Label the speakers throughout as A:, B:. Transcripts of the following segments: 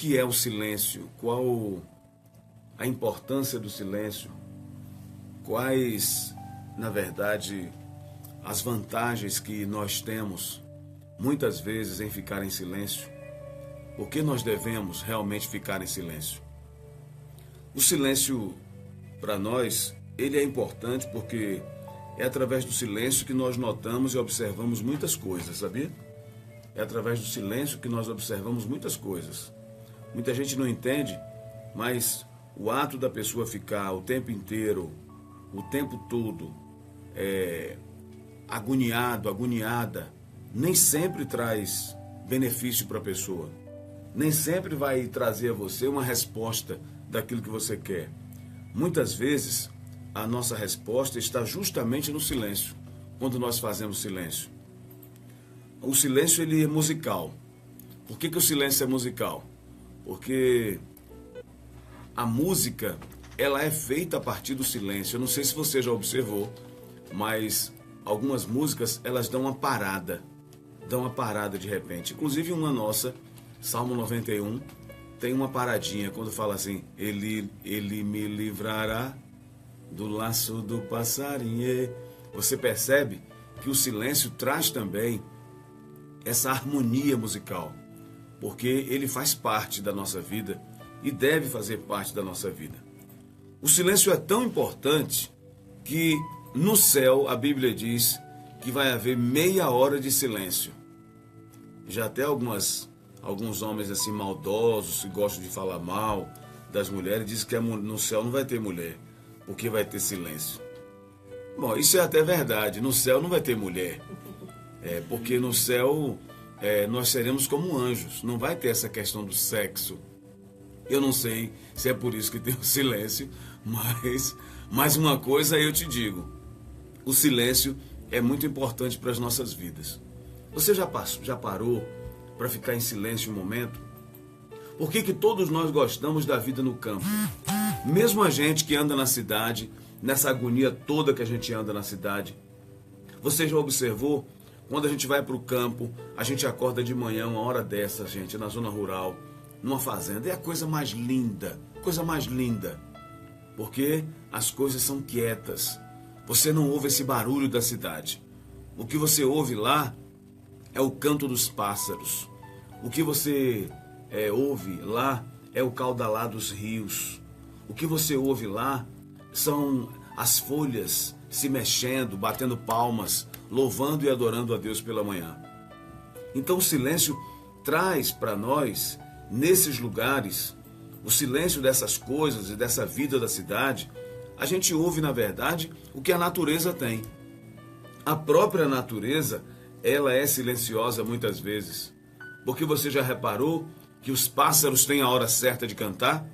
A: que é o silêncio? Qual a importância do silêncio? Quais, na verdade, as vantagens que nós temos, muitas vezes, em ficar em silêncio? Por que nós devemos realmente ficar em silêncio? O silêncio, para nós, ele é importante porque é através do silêncio que nós notamos e observamos muitas coisas, sabia? É através do silêncio que nós observamos muitas coisas. Muita gente não entende, mas o ato da pessoa ficar o tempo inteiro, o tempo todo, agoniada, nem sempre traz benefício para a pessoa. Nem sempre vai trazer a você uma resposta daquilo que você quer. Muitas vezes, a nossa resposta está justamente no silêncio, quando nós fazemos silêncio. O silêncio, ele é musical. Por que o silêncio é musical? Porque a música, ela é feita a partir do silêncio. Eu não sei se você já observou, mas algumas músicas, elas dão uma parada de repente. Inclusive uma nossa, Salmo 91, tem uma paradinha quando fala assim: Ele me livrará do laço do passarinho. Você percebe que o silêncio traz também essa harmonia musical, porque ele faz parte da nossa vida e deve fazer parte da nossa vida. O silêncio é tão importante que no céu a Bíblia diz que vai haver meia hora de silêncio. Já até alguns homens assim maldosos, que gostam de falar mal das mulheres, dizem que no céu não vai ter mulher, porque vai ter silêncio. Bom, isso é até verdade, no céu não vai ter mulher, porque no céu nós seremos como anjos, não vai ter essa questão do sexo. Eu não sei se é por isso que tem o silêncio, mas uma coisa eu te digo: o silêncio é muito importante para as nossas vidas. Você já parou para ficar em silêncio um momento? Por que todos nós gostamos da vida no campo? Mesmo a gente que anda na cidade, nessa agonia toda que a gente anda na cidade. Você já observou? Quando a gente vai para o campo, a gente acorda de manhã, uma hora dessa, gente, na zona rural, numa fazenda. É a coisa mais linda, porque as coisas são quietas. Você não ouve esse barulho da cidade. O que você ouve lá é o canto dos pássaros. O que você ouve lá é o caudalá dos rios. O que você ouve lá são as folhas se mexendo, batendo palmas, louvando e adorando a Deus pela manhã. Então o silêncio traz para nós, nesses lugares, o silêncio dessas coisas e dessa vida da cidade, a gente ouve, na verdade, o que a natureza tem. A própria natureza, ela é silenciosa muitas vezes. Porque você já reparou que os pássaros têm a hora certa de cantar?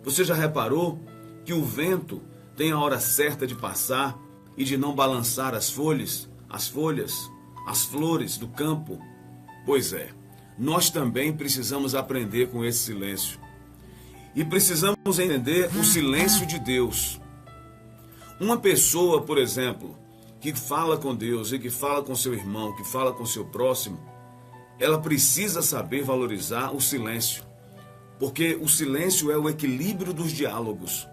A: Você já reparou que o vento tem a hora certa de passar e de não balançar as folhas, as flores do campo? Pois é, nós também precisamos aprender com esse silêncio. E precisamos entender o silêncio de Deus. Uma pessoa, por exemplo, que fala com Deus e que fala com seu irmão, que fala com seu próximo, ela precisa saber valorizar o silêncio. Porque o silêncio é o equilíbrio dos diálogos.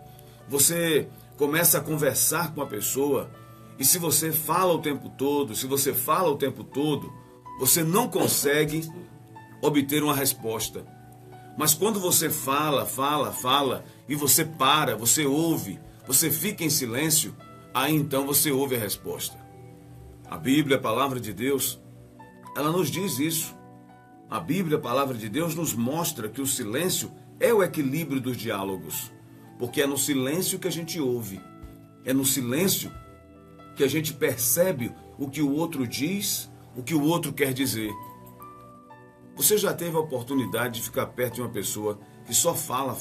A: Você começa a conversar com a pessoa e se você fala o tempo todo, você não consegue obter uma resposta. Mas quando você fala e você para, você ouve, você fica em silêncio, aí então você ouve a resposta. A Bíblia, a palavra de Deus, ela nos diz isso. A Bíblia, a palavra de Deus, nos mostra que o silêncio é o equilíbrio dos diálogos. Porque é no silêncio que a gente ouve. É no silêncio que a gente percebe o que o outro diz, o que o outro quer dizer. Você já teve a oportunidade de ficar perto de uma pessoa que só fala?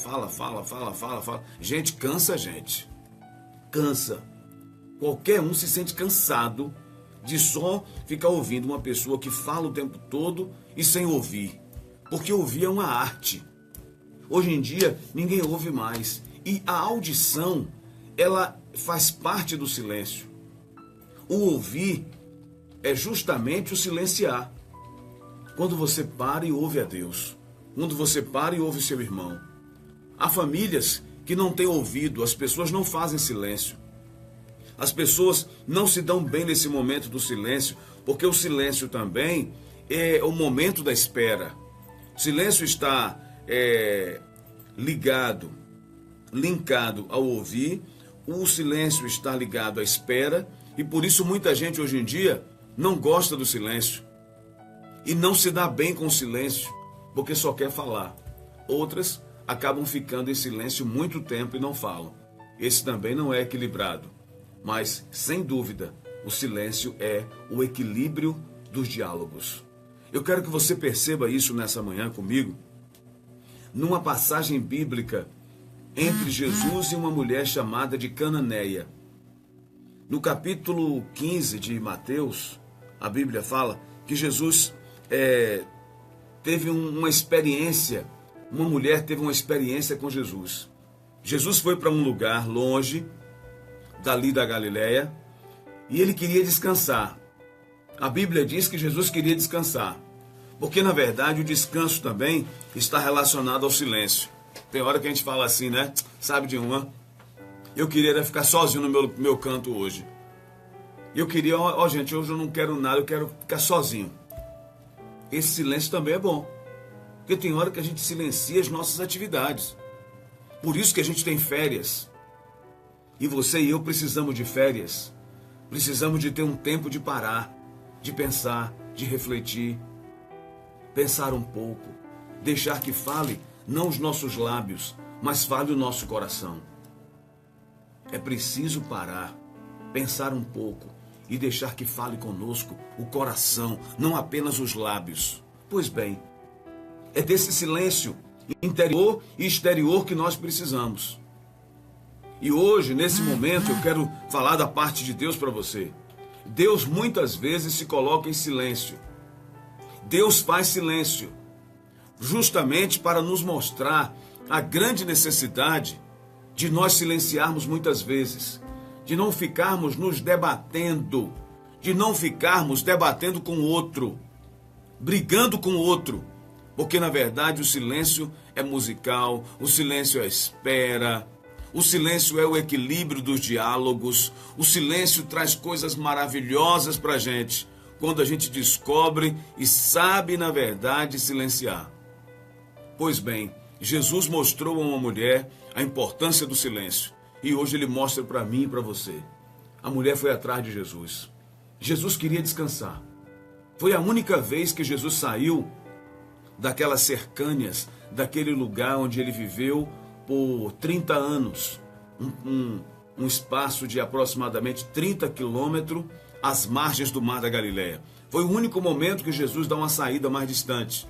A: Gente, cansa a gente. Cansa. Qualquer um se sente cansado de só ficar ouvindo uma pessoa que fala o tempo todo e sem ouvir. Porque ouvir é uma arte. Hoje em dia, ninguém ouve mais. E a audição, ela faz parte do silêncio. O ouvir é justamente o silenciar. Quando você para e ouve a Deus. quando você para e ouve seu irmão. Há famílias que não têm ouvido, as pessoas não fazem silêncio. As pessoas não se dão bem nesse momento do silêncio, porque o silêncio também é o momento da espera. O silêncio está linkado ao ouvir, o silêncio está ligado à espera, e por isso muita gente hoje em dia não gosta do silêncio e não se dá bem com o silêncio, porque só quer falar. Outras acabam ficando em silêncio muito tempo e não falam. Esse também não é equilibrado, mas sem dúvida o silêncio é o equilíbrio dos diálogos. Eu quero que você perceba isso nessa manhã comigo, numa passagem bíblica entre Jesus e uma mulher chamada de Cananeia. No capítulo 15 de Mateus, a Bíblia fala que Jesus teve uma experiência, uma mulher teve uma experiência com Jesus. Jesus foi para um lugar longe, dali da Galileia, e ele queria descansar. A Bíblia diz que Jesus queria descansar, porque na verdade o descanso também está relacionado ao silêncio. Tem hora que a gente fala assim, né? Sabe de uma? Eu queria ficar sozinho no meu canto hoje. Eu queria, gente, hoje eu não quero nada, eu quero ficar sozinho. Esse silêncio também é bom, porque tem hora que a gente silencia as nossas atividades. Por isso que a gente tem férias. E você e eu precisamos de férias. Precisamos de ter um tempo de parar, de pensar, de refletir. Pensar um pouco. Deixar que fale, não os nossos lábios, mas fale o nosso coração. É preciso parar, pensar um pouco e deixar que fale conosco o coração, não apenas os lábios. Pois bem, é desse silêncio interior e exterior que nós precisamos. E hoje, nesse momento, eu quero falar da parte de Deus para você. Deus muitas vezes se coloca em silêncio. Deus faz silêncio, justamente para nos mostrar a grande necessidade de nós silenciarmos muitas vezes, de não ficarmos nos debatendo, de não ficarmos debatendo com o outro, brigando com o outro, porque na verdade o silêncio é musical, o silêncio é espera, o silêncio é o equilíbrio dos diálogos, o silêncio traz coisas maravilhosas para a gente, quando a gente descobre e sabe na verdade silenciar. Pois bem, Jesus mostrou a uma mulher a importância do silêncio. E hoje ele mostra para mim e para você. A mulher foi atrás de Jesus. Jesus queria descansar. Foi a única vez que Jesus saiu daquelas cercânias, daquele lugar onde ele viveu por 30 anos. Um espaço de aproximadamente 30 quilômetros às margens do Mar da Galileia. Foi o único momento que Jesus dá uma saída mais distante.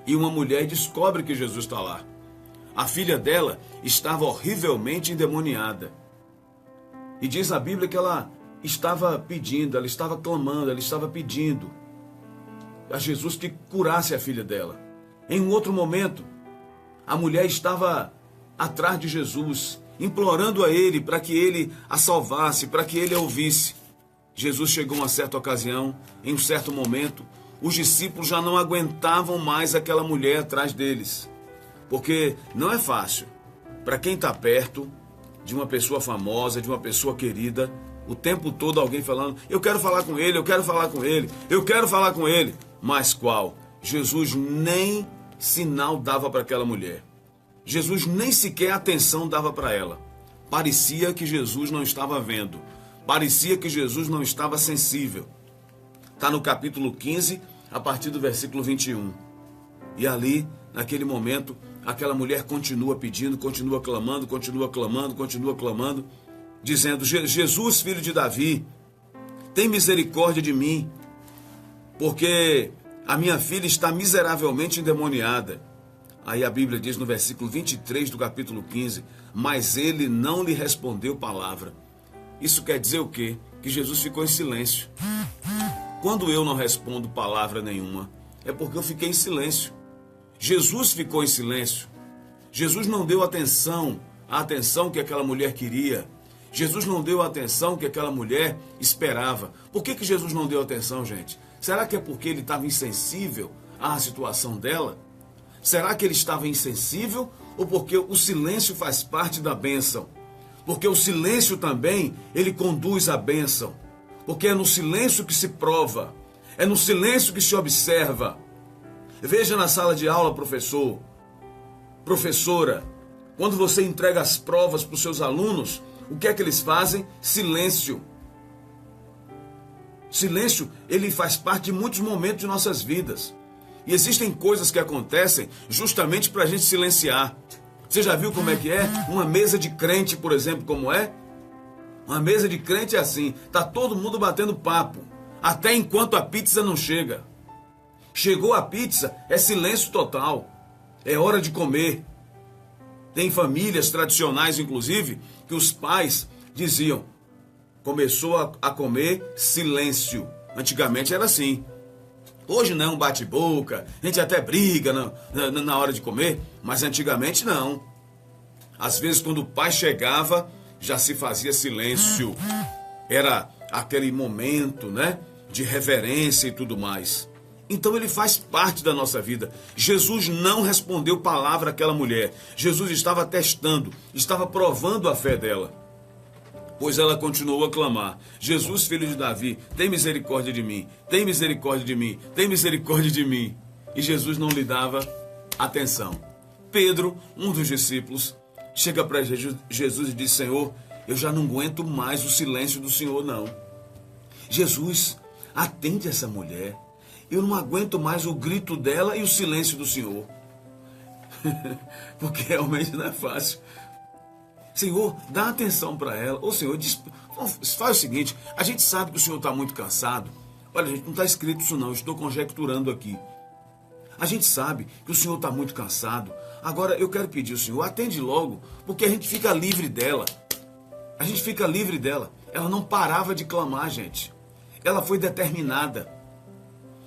A: E uma mulher descobre que Jesus está lá. A filha dela estava horrivelmente endemoniada. E diz a Bíblia que ela estava pedindo, ela estava clamando, ela estava pedindo a Jesus que curasse a filha dela. Em um outro momento, a mulher estava atrás de Jesus, implorando a ele para que ele a salvasse, para que ele a ouvisse. Jesus chegou a uma certa ocasião, em um certo momento, os discípulos já não aguentavam mais aquela mulher atrás deles. Porque não é fácil. Para quem está perto de uma pessoa famosa, de uma pessoa querida, o tempo todo alguém falando, eu quero falar com ele, eu quero falar com ele, eu quero falar com ele. Mas qual? Jesus nem sinal dava para aquela mulher. Jesus nem sequer atenção dava para ela. Parecia que Jesus não estava vendo. Parecia que Jesus não estava sensível. Está no capítulo 15, a partir do versículo 21. E ali, naquele momento, aquela mulher continua pedindo, continua clamando, dizendo, Jesus, filho de Davi, tem misericórdia de mim, porque a minha filha está miseravelmente endemoniada. Aí a Bíblia diz no versículo 23 do capítulo 15, mas ele não lhe respondeu palavra. Isso quer dizer o quê? Que Jesus ficou em silêncio. Quando eu não respondo palavra nenhuma, é porque eu fiquei em silêncio. Jesus ficou em silêncio. Jesus não deu atenção, a atenção que aquela mulher queria. Jesus não deu a atenção que aquela mulher esperava. Por que Jesus não deu atenção, gente? Será que é porque ele estava insensível à situação dela? Será que ele estava insensível ou porque o silêncio faz parte da bênção? Porque o silêncio também, ele conduz à bênção. Porque é no silêncio que se prova, é no silêncio que se observa. Veja na sala de aula, professor, professora, quando você entrega as provas para os seus alunos, o que é que eles fazem? Silêncio. Silêncio, ele faz parte de muitos momentos de nossas vidas. E existem coisas que acontecem justamente para a gente silenciar. Você já viu como é que é? Uma mesa de crente, por exemplo, como é? Uma mesa de crente é assim, tá todo mundo batendo papo, até enquanto a pizza não chega. Chegou a pizza, é silêncio total. É hora de comer. Tem famílias tradicionais, inclusive, que os pais diziam, começou a comer, silêncio. Antigamente era assim. Hoje não é um bate-boca, a gente até briga na hora de comer, mas antigamente não. Às vezes quando o pai chegava, já se fazia silêncio. Era aquele momento, né, de reverência e tudo mais. Então ele faz parte da nossa vida. Jesus não respondeu palavra àquela mulher. Jesus estava testando, estava provando a fé dela. Pois ela continuou a clamar, Jesus, filho de Davi, tem misericórdia de mim, tem misericórdia de mim, tem misericórdia de mim. E Jesus não lhe dava atenção. Pedro, um dos discípulos, chega para Jesus e diz, Senhor, eu já não aguento mais o silêncio do Senhor, não. Jesus, atende essa mulher. Eu não aguento mais o grito dela e o silêncio do Senhor. Porque realmente não é fácil. Senhor, dá atenção para ela. Ô Senhor, faz o seguinte, a gente sabe que o Senhor está muito cansado. Olha, gente, não está escrito isso não, eu estou conjecturando aqui. A gente sabe que o Senhor está muito cansado. Agora eu quero pedir ao Senhor, atende logo, porque a gente fica livre dela. A gente fica livre dela. Ela não parava de clamar, gente. Ela foi determinada.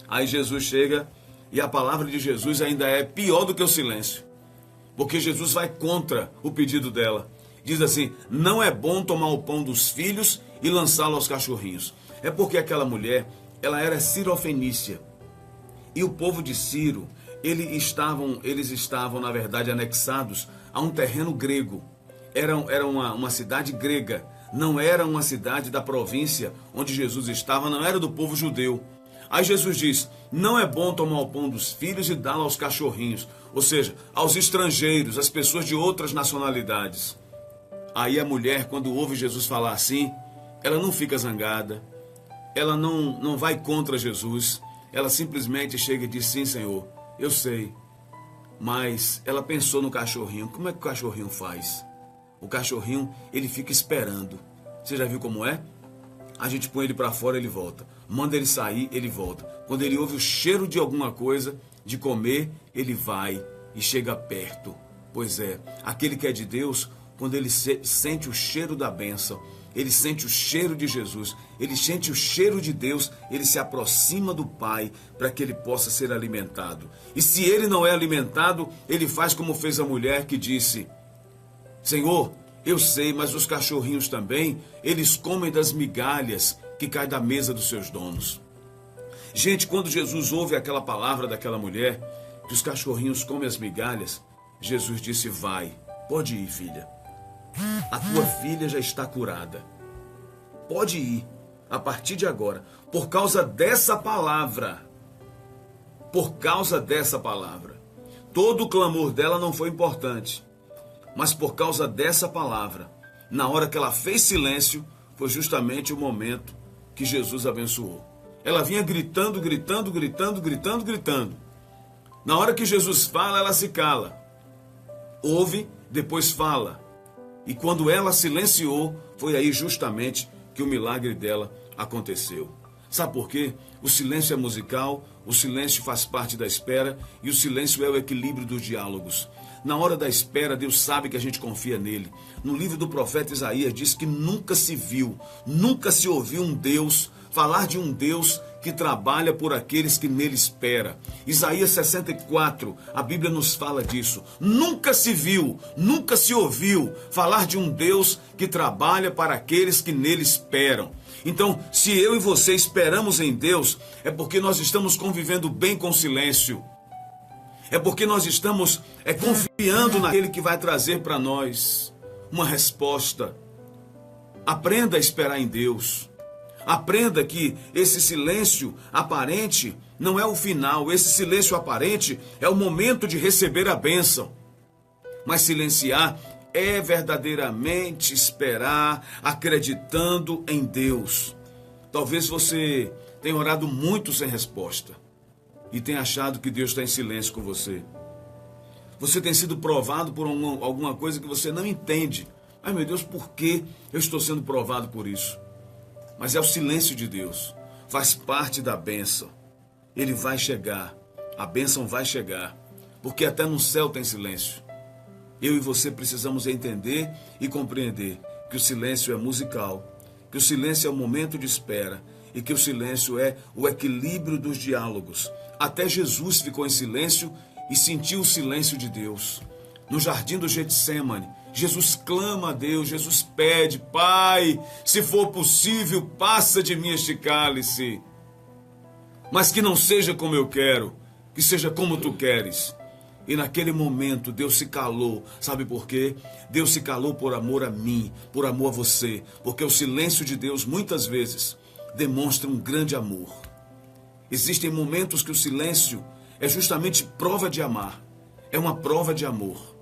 A: Aí Jesus chega e a palavra de Jesus ainda é pior do que o silêncio. Porque Jesus vai contra o pedido dela. Diz assim, não é bom tomar o pão dos filhos e lançá-lo aos cachorrinhos. É porque aquela mulher, ela era cirofenícia. E o povo de Ciro, eles estavam, na verdade, anexados a um terreno grego. Era uma cidade grega. Não era uma cidade da província onde Jesus estava, não era do povo judeu. Aí Jesus diz, não é bom tomar o pão dos filhos e dá-lo aos cachorrinhos. Ou seja, aos estrangeiros, às pessoas de outras nacionalidades. Aí a mulher, quando ouve Jesus falar assim, ela não fica zangada, ela não vai contra Jesus, ela simplesmente chega e diz, sim, Senhor, eu sei, mas ela pensou no cachorrinho. Como é que o cachorrinho faz? O cachorrinho, ele fica esperando. Você já viu como é? A gente põe ele para fora, ele volta. Manda ele sair, ele volta. Quando ele ouve o cheiro de alguma coisa, de comer, ele vai e chega perto. Pois é, aquele que é de Deus, quando ele sente o cheiro da bênção, ele sente o cheiro de Jesus, ele sente o cheiro de Deus, ele se aproxima do Pai para que ele possa ser alimentado. E se ele não é alimentado, ele faz como fez a mulher que disse, Senhor, eu sei, mas os cachorrinhos também, eles comem das migalhas que caem da mesa dos seus donos. Gente, quando Jesus ouve aquela palavra daquela mulher, que os cachorrinhos comem as migalhas, Jesus disse, vai, pode ir, filha. A tua filha já está curada. Pode ir, a partir de agora, por causa dessa palavra. Por causa dessa palavra. Todo o clamor dela não foi importante. Mas por causa dessa palavra, na hora que ela fez silêncio, foi justamente o momento que Jesus abençoou. Ela vinha gritando, gritando, gritando, gritando, gritando. Na hora que Jesus fala, ela se cala. Ouve, depois fala. E quando ela silenciou, foi aí justamente que o milagre dela aconteceu. Sabe por quê? O silêncio é musical, o silêncio faz parte da espera e o silêncio é o equilíbrio dos diálogos. Na hora da espera, Deus sabe que a gente confia nele. No livro do profeta Isaías diz que nunca se viu, nunca se ouviu um Deus falar de um Deus que trabalha por aqueles que nele espera. Isaías 64, a Bíblia nos fala disso. Nunca se viu, nunca se ouviu falar de um Deus que trabalha para aqueles que nele esperam. Então, se eu e você esperamos em Deus, é porque nós estamos convivendo bem com o silêncio. É porque nós estamos confiando naquele que vai trazer para nós uma resposta. Aprenda a esperar em Deus. Aprenda que esse silêncio aparente não é o final. Esse silêncio aparente é o momento de receber a bênção. Mas silenciar é verdadeiramente esperar, acreditando em Deus. Talvez você tenha orado muito sem resposta e tenha achado que Deus está em silêncio com você. Você tem sido provado por alguma coisa que você não entende. Ai, meu Deus, por que eu estou sendo provado por isso? Mas é o silêncio de Deus. Faz parte da bênção. Ele vai chegar. A bênção vai chegar. Porque até no céu tem silêncio. Eu e você precisamos entender e compreender que o silêncio é musical, que o silêncio é o momento de espera e que o silêncio é o equilíbrio dos diálogos. Até Jesus ficou em silêncio e sentiu o silêncio de Deus. No jardim do Getsêmani, Jesus clama a Deus, Jesus pede: Pai, se for possível, passa de mim este cálice. Mas que não seja como eu quero, que seja como tu queres. E naquele momento Deus se calou. Sabe por quê? Deus se calou por amor a mim, por amor a você. Porque o silêncio de Deus muitas vezes demonstra um grande amor. Existem momentos que o silêncio é justamente prova de amar. É uma prova de amor.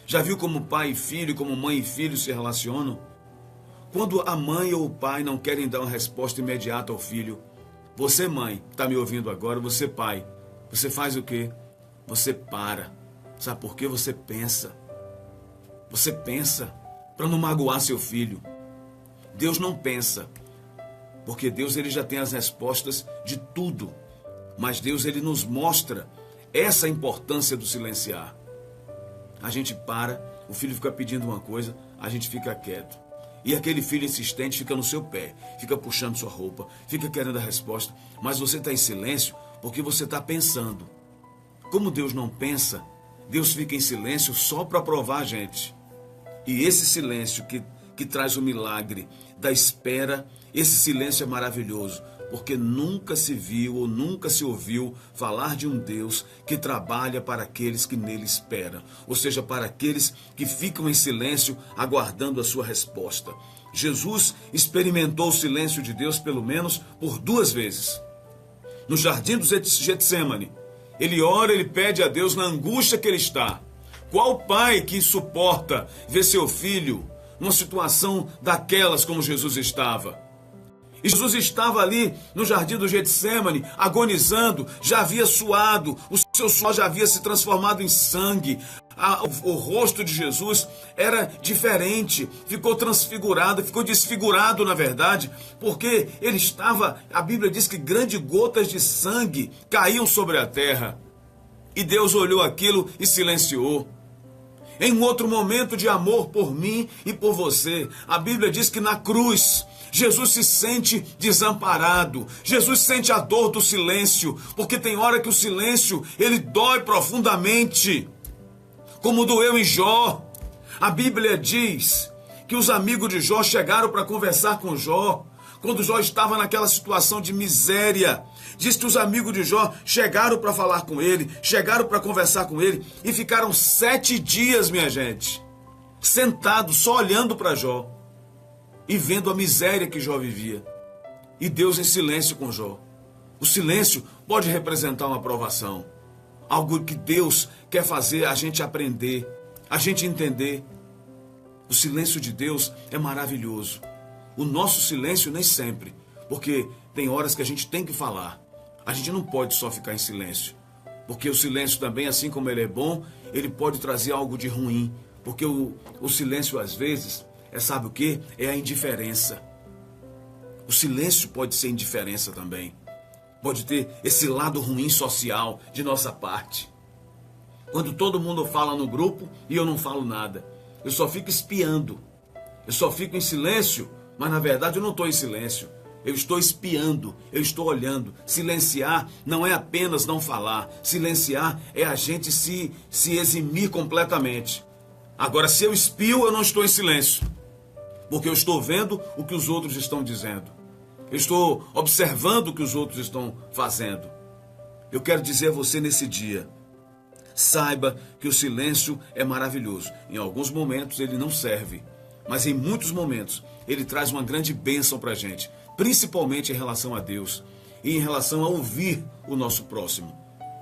A: Já viu como pai e filho, como mãe e filho se relacionam? Quando a mãe ou o pai não querem dar uma resposta imediata ao filho, você, mãe, está me ouvindo agora, você, pai, você faz o quê? Você para. Sabe por quê? Você pensa. Você pensa para não magoar seu filho. Deus não pensa. Porque Deus ele já tem as respostas de tudo. Mas Deus ele nos mostra essa importância do silenciar. A gente para, o filho fica pedindo uma coisa, a gente fica quieto. E aquele filho insistente fica no seu pé, fica puxando sua roupa, fica querendo a resposta. Mas você está em silêncio porque você está pensando. Como Deus não pensa, Deus fica em silêncio só para provar a gente. E esse silêncio que traz o milagre da espera, esse silêncio é maravilhoso, porque nunca se viu ou nunca se ouviu falar de um Deus que trabalha para aqueles que nele esperam, ou seja, para aqueles que ficam em silêncio aguardando a sua resposta. Jesus experimentou o silêncio de Deus pelo menos por 2 vezes. No jardim do Getsêmani, ele ora, ele pede a Deus na angústia que ele está. Qual pai que suporta ver seu filho numa situação daquelas como Jesus estava? E Jesus estava ali no jardim do Getsêmani, agonizando, já havia suado, o seu suor já havia se transformado em sangue. O rosto de Jesus era diferente, ficou transfigurado, ficou desfigurado na verdade, porque ele estava, a Bíblia diz que grandes gotas de sangue caíam sobre a terra. E Deus olhou aquilo e silenciou. Em um outro momento de amor por mim e por você, a Bíblia diz que na cruz, Jesus se sente desamparado, Jesus sente a dor do silêncio, porque tem hora que o silêncio, ele dói profundamente, como doeu em Jó. A Bíblia diz que os amigos de Jó chegaram para conversar com Jó, quando Jó estava naquela situação de miséria. Diz que os amigos de Jó chegaram para falar com ele, chegaram para conversar com ele, e ficaram 7 dias, minha gente, sentados, só olhando para Jó, e vendo a miséria que Jó vivia. E Deus em silêncio com Jó. O silêncio pode representar uma provação. Algo que Deus quer fazer a gente aprender, a gente entender. O silêncio de Deus é maravilhoso. O nosso silêncio nem sempre, porque tem horas que a gente tem que falar. A gente não pode só ficar em silêncio, porque o silêncio também, assim como ele é bom, ele pode trazer algo de ruim, porque o silêncio às vezes sabe o quê? É a indiferença. O silêncio pode ser indiferença também. Pode ter esse lado ruim social de nossa parte. Quando todo mundo fala no grupo e eu não falo nada. Eu só fico espiando. Eu só fico em silêncio, mas na verdade eu não estou em silêncio. Eu estou espiando, eu estou olhando. Silenciar não é apenas não falar. Silenciar é a gente se eximir completamente. Agora, se eu espio, eu não estou em silêncio. Porque eu estou vendo o que os outros estão dizendo. Eu estou observando o que os outros estão fazendo. Eu quero dizer a você nesse dia, Saiba que o silêncio é maravilhoso. Em alguns momentos ele não serve, mas em muitos momentos ele traz uma grande bênção para a gente, principalmente em relação a Deus e em relação a ouvir o nosso próximo.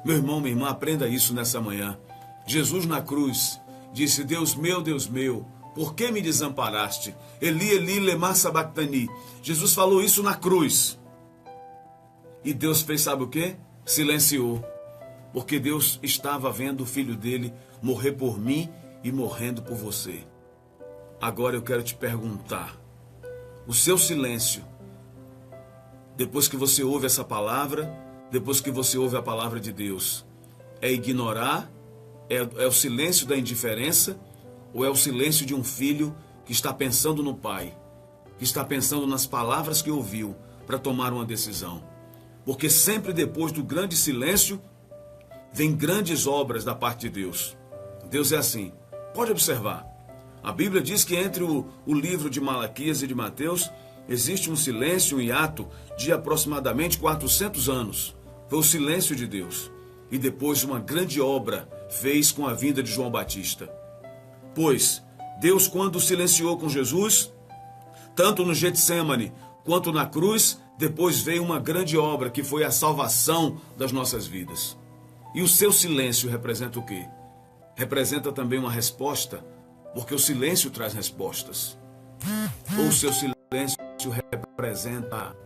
A: Meu irmão, minha irmã, aprenda isso nessa manhã. Jesus na cruz disse: Deus meu, por que me desamparaste? Eli, Eli, lema sabachthani. Jesus falou isso na cruz. E Deus fez, sabe o quê? Silenciou. Porque Deus estava vendo o filho dele morrer por mim e morrendo por você. Agora eu quero te perguntar: o seu silêncio, depois que você ouve essa palavra, depois que você ouve a palavra de Deus, é ignorar? É o silêncio da indiferença? Ou é o silêncio de um filho que está pensando no pai, que está pensando nas palavras que ouviu para tomar uma decisão? Porque sempre depois do grande silêncio vem grandes obras da parte de Deus. Deus é assim. Pode observar. A Bíblia diz que entre o livro de Malaquias e de Mateus existe um silêncio, um hiato de aproximadamente 400 anos. Foi o silêncio de Deus. E depois uma grande obra fez com a vinda de João Batista. Pois Deus, quando silenciou com Jesus, tanto no Getsêmani quanto na cruz, depois veio uma grande obra que foi a salvação das nossas vidas. E o seu silêncio representa o quê? Representa também uma resposta, porque o silêncio traz respostas. Ou o seu silêncio representa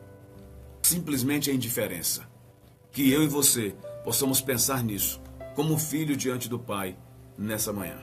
A: simplesmente a indiferença. Que eu e você possamos pensar nisso, como filho diante do Pai, nessa manhã.